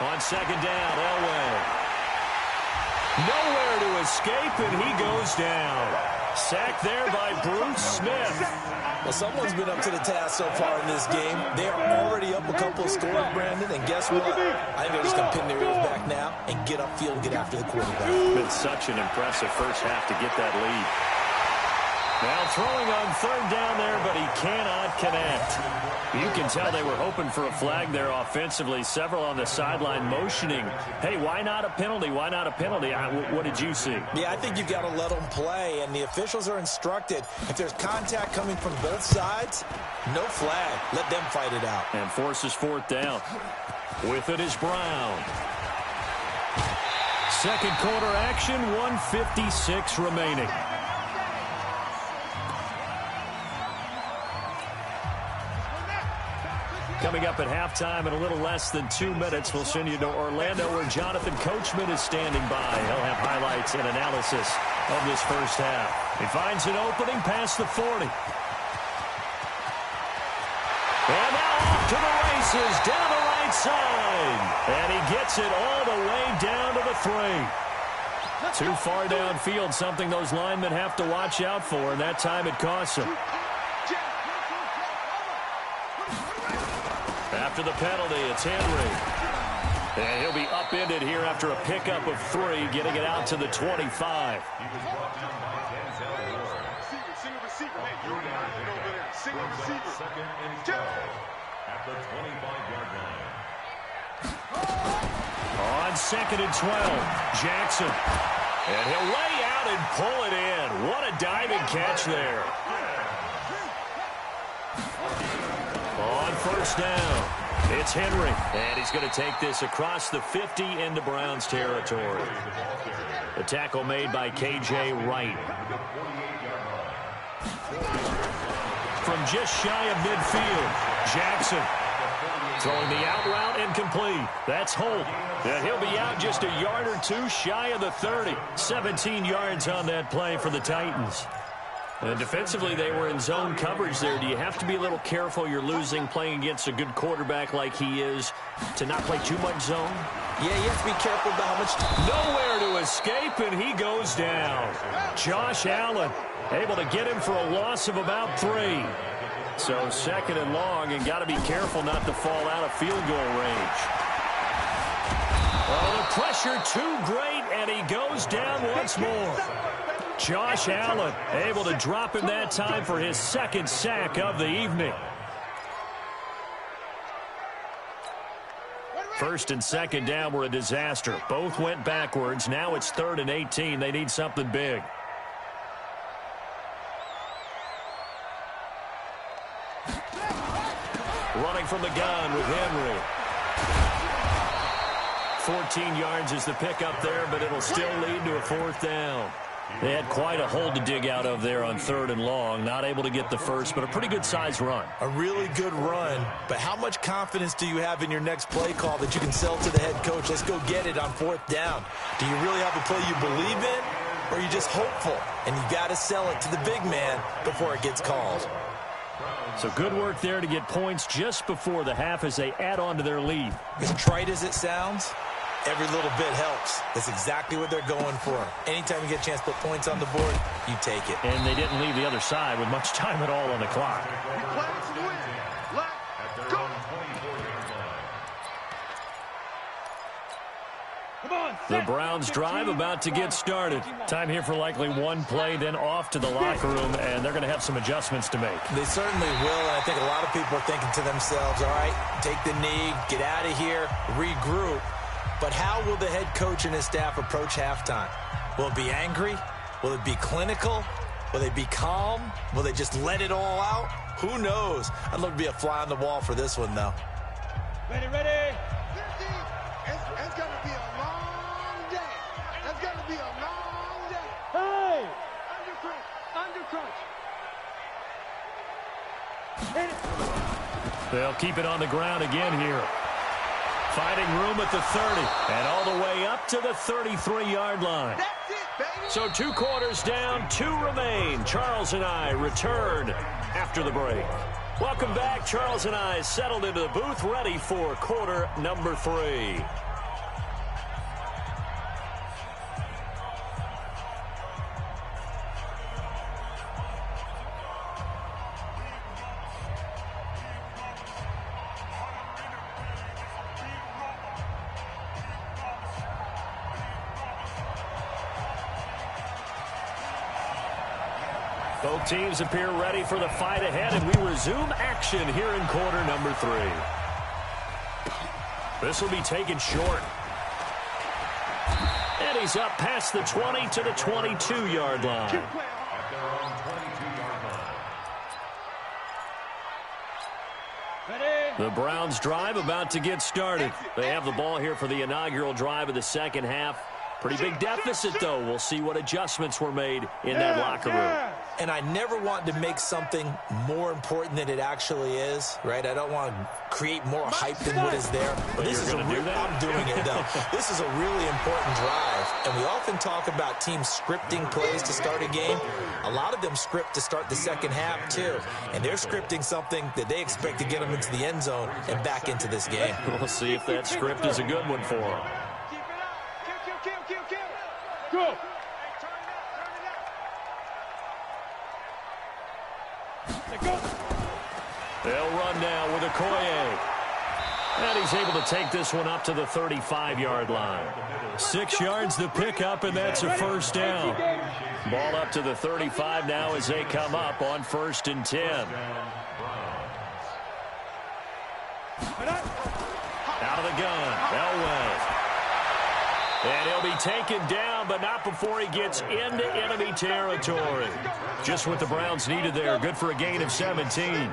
On second down, Elway. Nowhere to escape, and he goes down. Sacked there by Bruce Smith. Well, someone's been up to the task so far in this game. They are already up a couple of scores, Brandon, and guess what? I think they're just going to pin their ears back now and get upfield and get after the quarterback. Been such an impressive first half to get that lead. Now throwing on third down there, but he cannot connect. You can tell they were hoping for a flag there offensively. Several on the sideline motioning, hey, why not a penalty? Why not a penalty? What did you see? Yeah, I think you've got to let them play, and the officials are instructed. If there's contact coming from both sides, no flag. Let them fight it out. And forces fourth down. With it is Brown. Second quarter action, 1:56 remaining. Coming up at halftime in a little less than 2 minutes, we'll send you to Orlando where Jonathan Coachman is standing by. He'll have highlights and analysis of this first half. He finds an opening past the 40. And now off to the races, down the right side. And he gets it all the way down to the 3. Too far downfield, something those linemen have to watch out for, and that time it costs them. After the penalty, it's Henry. And he'll be upended here after a pickup of 3, getting it out to the 25. On second and 12, Jackson. And he'll lay out and pull it in. What a diving catch there. On first down, it's Henry. And he's going to take this across the 50 into Browns territory. The tackle made by K.J. Wright. From just shy of midfield, Jackson. Throwing the out route incomplete. That's Holt. And he'll be out just a yard or two shy of the 30. 17 yards on that play for the Titans. And defensively, they were in zone coverage there. Do you have to be a little careful? You're losing playing against a good quarterback like he is to not play too much zone? Yeah, you have to be careful about how much time. Nowhere to escape, and he goes down. Josh Allen able to get him for a loss of about 3. So second and long, and got to be careful not to fall out of field goal range. Oh, the pressure too great, and he goes down once more. Josh Allen able to drop him that time for his second sack of the evening. First and second down were a disaster. Both went backwards. Now it's 3rd and 18. They need something big. Running from the gun with Henry. 14 yards is the pickup there, but it'll still lead to a 4th down. They had quite a hole to dig out of there on 3rd and long. Not able to get the first, but a pretty good-sized run. A really good run, but how much confidence do you have in your next play call that you can sell to the head coach? Let's go get it on 4th down. Do you really have a play you believe in, or are you just hopeful? And you got to sell it to the big man before it gets called. So good work there to get points just before the half as they add on to their lead. As trite as it sounds, every little bit helps. That's exactly what they're going for. Anytime you get a chance to put points on the board, you take it. And they didn't leave the other side with much time at all on the clock. The Browns drive about to get started. Time here for likely one play, then off to the locker room, and they're going to have some adjustments to make. They certainly will, and I think a lot of people are thinking to themselves, all right, take the knee, get out of here, regroup. But how will the head coach and his staff approach halftime? Will it be angry? Will it be clinical? Will they be calm? Will they just let it all out? Who knows? I'd love to be a fly on the wall for this one, though. Ready, ready. It's going to be a long day. It's going to be a long day. Hey! Undercrunch. They'll keep it on the ground again here. Finding room at the 30 and all the way up to the 33-yard line. That's it, baby. So 2 quarters down, 2 remain. Charles and I return after after the break. Welcome back. Charles and I settled into the booth, ready for quarter number 3. Both teams appear ready for the fight ahead, and we resume action here in quarter number 3. This will be taken short. And he's up past the 20 to the 22-yard line. The Browns drive about to get started. They have the ball here for the inaugural drive of the second half. Pretty big deficit, though. We'll see what adjustments were made in that locker room. And I never want to make something more important than it actually is, right? I don't want to create more hype than what is there. But this is I'm doing it, though. This is a really important drive. And we often talk about teams scripting plays to start a game. A lot of them script to start the second half, too. And they're scripting something that they expect to get them into the end zone and back into this game. We'll see if that script is a good one for them. Go. They'll run now with Okoye. And he's able to take this one up to the 35-yard line. 6 yards to pick up, and that's a first down. Ball up to the 35 now as they come up on 1st and 10. Out of the gun, Elway. And he'll be taken down, but not before he gets into enemy territory. Just what the Browns needed there. Good for a gain of 17.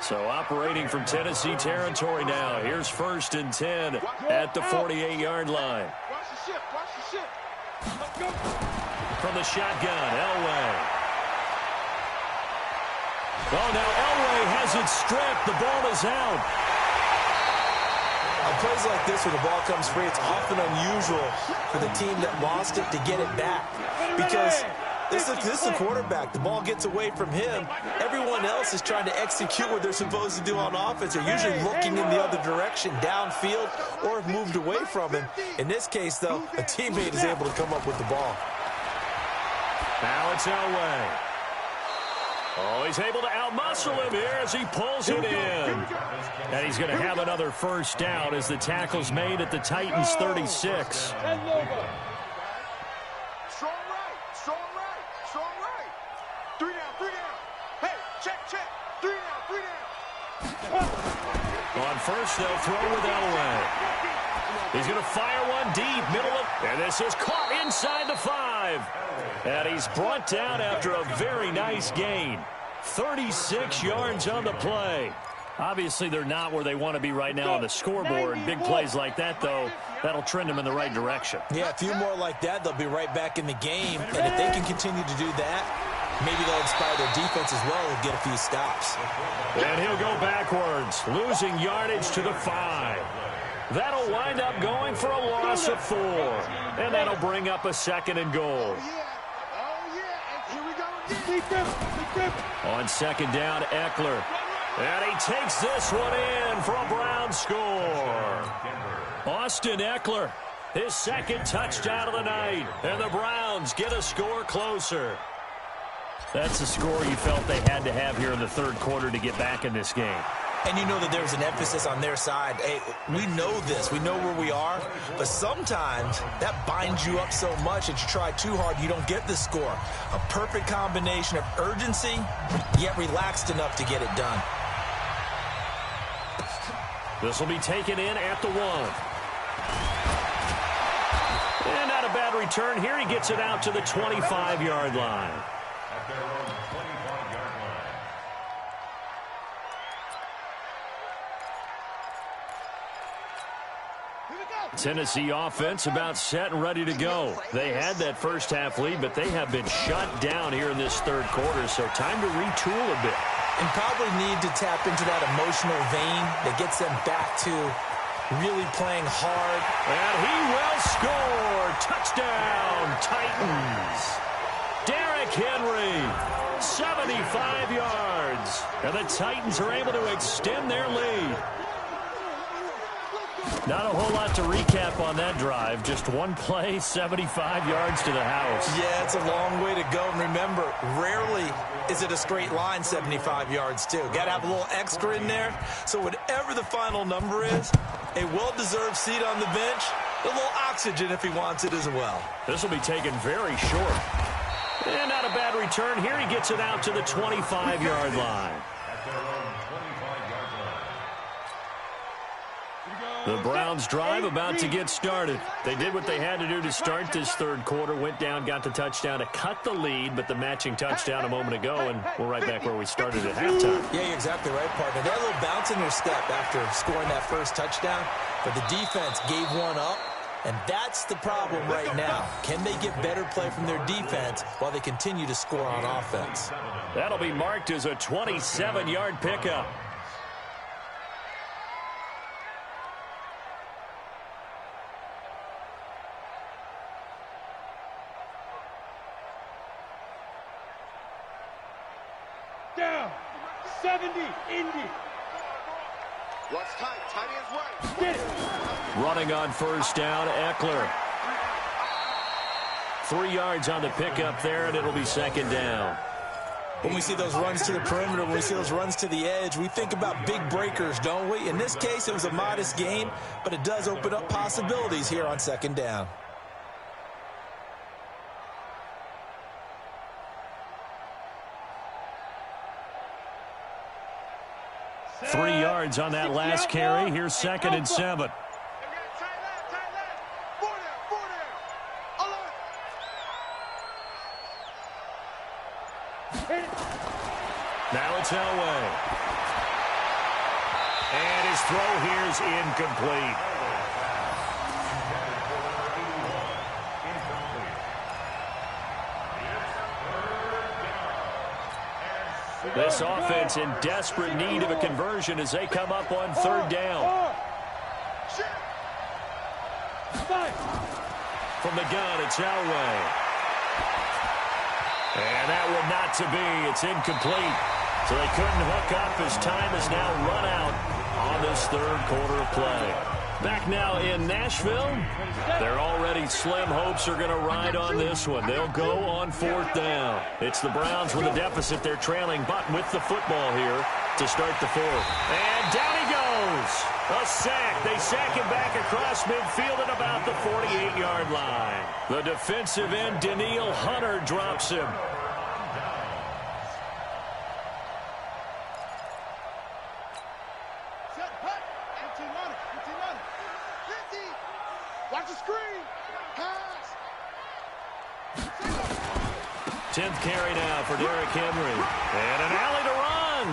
So operating from Tennessee territory now. Here's 1st and 10 at the 48-yard line. From the shotgun, Elway. Oh, now Elway has it stripped. The ball is out. On plays like this, when the ball comes free, it's often unusual for the team that lost it to get it back. Because this is a quarterback. The ball gets away from him. Everyone else is trying to execute what they're supposed to do on offense. They're usually looking in the other direction, downfield, or have moved away from him. In this case, though, a teammate is able to come up with the ball. Now it's Elway. Oh, he's able to outmuscle him here as he pulls it in. And he's going to have another first down as the tackle's made at the Titans' 36. Strong right, strong right, strong right. 3 down, 3 down. Hey, check. 3 down. On first, they'll throw with Elway. He's going to fire one deep, middle of, and this is caught inside the 5. And he's brought down after a very nice gain. 36 yards on the play. Obviously, they're not where they want to be right now on the scoreboard. Big plays like that, though, that'll trend them in the right direction. Yeah, a few more like that, they'll be right back in the game. And if they can continue to do that, maybe they'll inspire their defense as well and get a few stops. And he'll go backwards, losing yardage to the 5. That'll wind up going for a loss of 4. And that'll bring up a 2nd and goal. On 2nd down, Eckler. And he takes this one in for a Brown score. Austin Eckler, his 2nd touchdown of the night. And the Browns get a score closer. That's the score you felt they had to have here in the 3rd quarter to get back in this game. And you know that there's an emphasis on their side. Hey, we know this. We know where we are. But sometimes that binds you up so much that you try too hard, you don't get the score. A perfect combination of urgency, yet relaxed enough to get it done. This will be taken in at the 1. And not a bad return here. He gets it out to the 25-yard line. Tennessee offense about set and ready to go. They had that first half lead, but they have been shut down here in this 3rd quarter, so time to retool a bit. And probably need to tap into that emotional vein that gets them back to really playing hard. And he will score. Touchdown, Titans. Derrick Henry, 75 yards. Browns. And the Titans are able to extend their lead. Not a whole lot to recap on that drive. Just one play, 75 yards to the house. Yeah, it's a long way to go. And remember, rarely is it a straight line 75 yards, too. Got to have a little extra in there. So whatever the final number is, a well-deserved seat on the bench, a little oxygen if he wants it as well. This will be taken very short. And not a bad return. Here he gets it out to the 25-yard line. The Browns drive about to get started. They did what they had to do to start this third quarter. Went down, got the touchdown to cut the lead, but the matching touchdown a moment ago, and we're right back where we started at halftime. Yeah, you're exactly right, partner. They had a little bounce in their step after scoring that first touchdown, but the defense gave one up, and that's the problem right now. Can they get better play from their defense while they continue to score on offense? That'll be marked as a 27-yard pickup. Down. 70. Indy. Watch tight. Tight ends right. Get it. Running on first down, Eckler. 3 yards on the pickup there, and it'll be second down. When we see those runs to the perimeter, when we see those runs to the edge, we think about big breakers, don't we? In this case, it was a modest gain, but it does open up possibilities here on second down. Three yards on that last carry. Here's second and 7. Now it's Elway. And his throw here is incomplete. This offense in desperate need of a conversion as they come up on third down. From the gun, it's Elway. And that one not to be. It's incomplete. So they couldn't hook up as time is now run out on this third quarter of play. Back now in Nashville. Their already slim hopes are going to ride on this one. They'll go on fourth down. It's the Browns with a deficit. They're trailing, but with the football here to start the fourth. And down he goes. A sack. They sack him back across midfield at about the 48-yard line. The defensive end, Danielle Hunter, drops him. Watch the screen. Pass. 10th carry now for Derrick Henry. And an alley to run.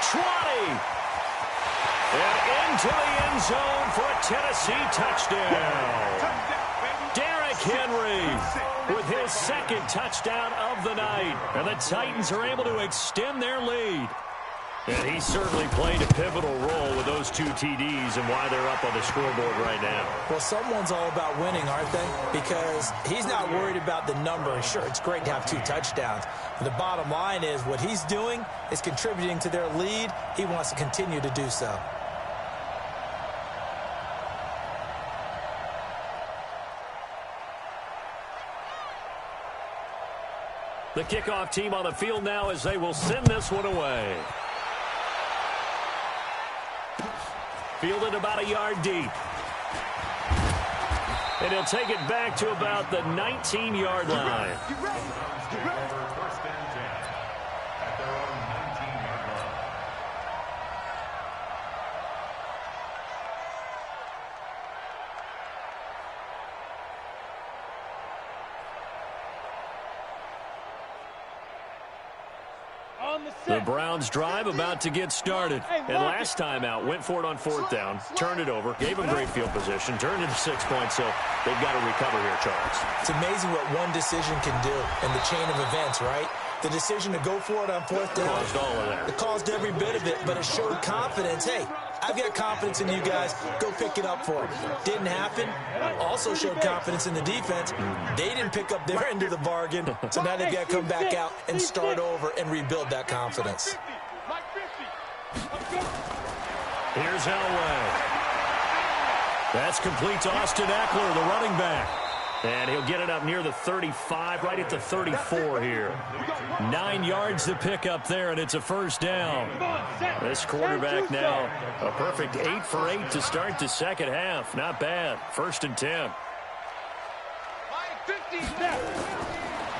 20. And into the end zone for a Tennessee touchdown. Derrick Henry with his second touchdown of the night. And the Titans are able to extend their lead. And he certainly played a pivotal role with those 2 TDs and why they're up on the scoreboard right now. Well, someone's all about winning, aren't they? Because he's not worried about the number. Sure, it's great to have 2 touchdowns. But the bottom line is what he's doing is contributing to their lead. He wants to continue to do so. The kickoff team on the field now as they will send this one away. Fielded about a yard deep. And he'll take it back to about the 19-yard line. The Browns drive about to get started. And last time out, went for it on fourth down, turned it over, gave them great field position, turned it to 6 points, so they've got to recover here, Charles. It's amazing what one decision can do in the chain of events, right? The decision to go for it on fourth down caused all of that. It caused every bit of it, but it showed confidence. Hey, I've got confidence in you guys. Go pick it up for them. Didn't happen. Also showed confidence in the defense. They didn't pick up their end of the bargain, so now they've got to come back out and start over and rebuild that confidence. Here's Elway. That's complete to Austin Eckler, the running back. And he'll get it up near the 35, right at the 34 here. 9 yards to pick up there, and it's a first down. This quarterback now, a perfect 8 for 8 to start the second half. Not bad. 1st and 10.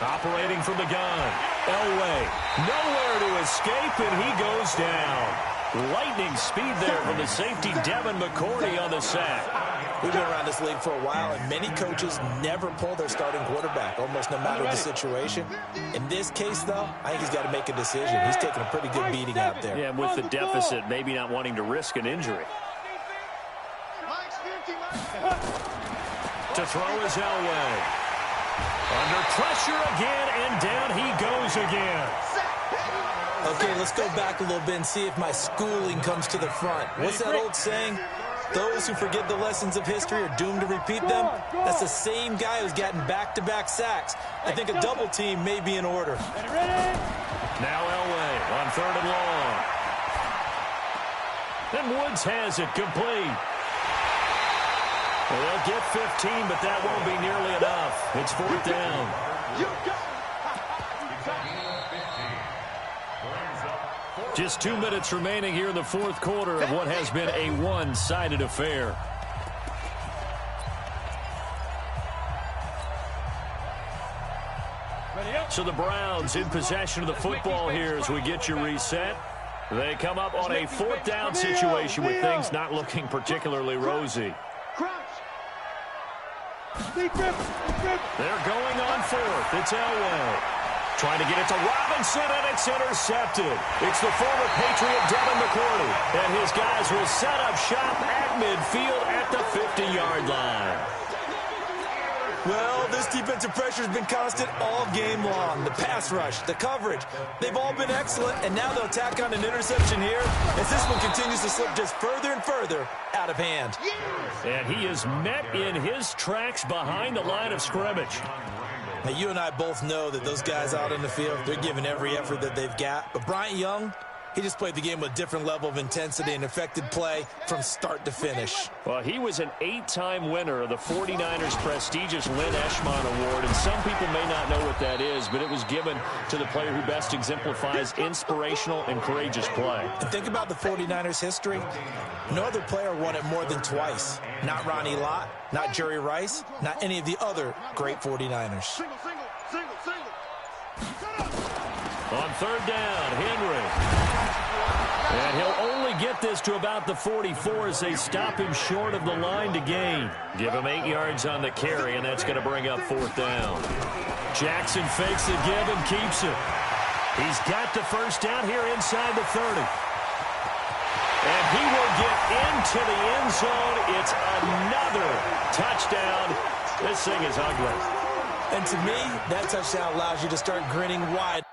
Operating from the gun. Elway, nowhere to escape, and he goes down. Lightning speed there from the safety, Devin McCourty, on the sack. We've been around this league for a while, and many coaches never pull their starting quarterback, almost no matter the situation. In this case, though, I think he's got to make a decision. He's taking a pretty good beating out there. Yeah, with the deficit, maybe not wanting to risk an injury. To throw is Elway. Under pressure again, and down he goes again. Okay, let's go back a little bit and see if my schooling comes to the front. What's that old saying? Those who forget the lessons of history are doomed to repeat them. That's the same guy who's gotten back-to-back sacks. I think a double team may be in order. Now Elway on 3rd and long. Then Woods has it complete. Well, they'll get 15, but that won't be nearly enough. It's 4th down. Just 2 minutes remaining here in the 4th quarter of what has been a one-sided affair. So the Browns in possession of the football here as we get you reset. They come up on a 4th down situation with things not looking particularly rosy. They're going on 4th. It's Elway. Trying to get it to Robinson, and it's intercepted. It's the former Patriot Devin McCourty, and his guys will set up shop at midfield at the 50-yard line. Well, this defensive pressure has been constant all game long. The pass rush, the coverage, they've all been excellent, and now they'll tack on an interception here as this one continues to slip just further and further out of hand. And he is met in his tracks behind the line of scrimmage. Now, you and I both know that those guys out in the field, they're giving every effort that they've got. But Bryant Young, he just played the game with a different level of intensity and affected play from start to finish. Well, he was an 8-time winner of the 49ers' prestigious Lynn Eshmont Award, and some people may not know what that is, but it was given to the player who best exemplifies inspirational and courageous play. And think about the 49ers' history. No other player won it more than twice. Not Ronnie Lott, not Jerry Rice, not any of the other great 49ers. On 3rd down, Henry. And he'll only get this to about the 44 as they stop him short of the line to gain. Give him 8 yards on the carry, and that's going to bring up 4th down. Jackson fakes the give and keeps it. He's got the first down here inside the 30. And he will get into the end zone. It's another touchdown. This thing is ugly. And to me, that touchdown allows you to start grinning wide.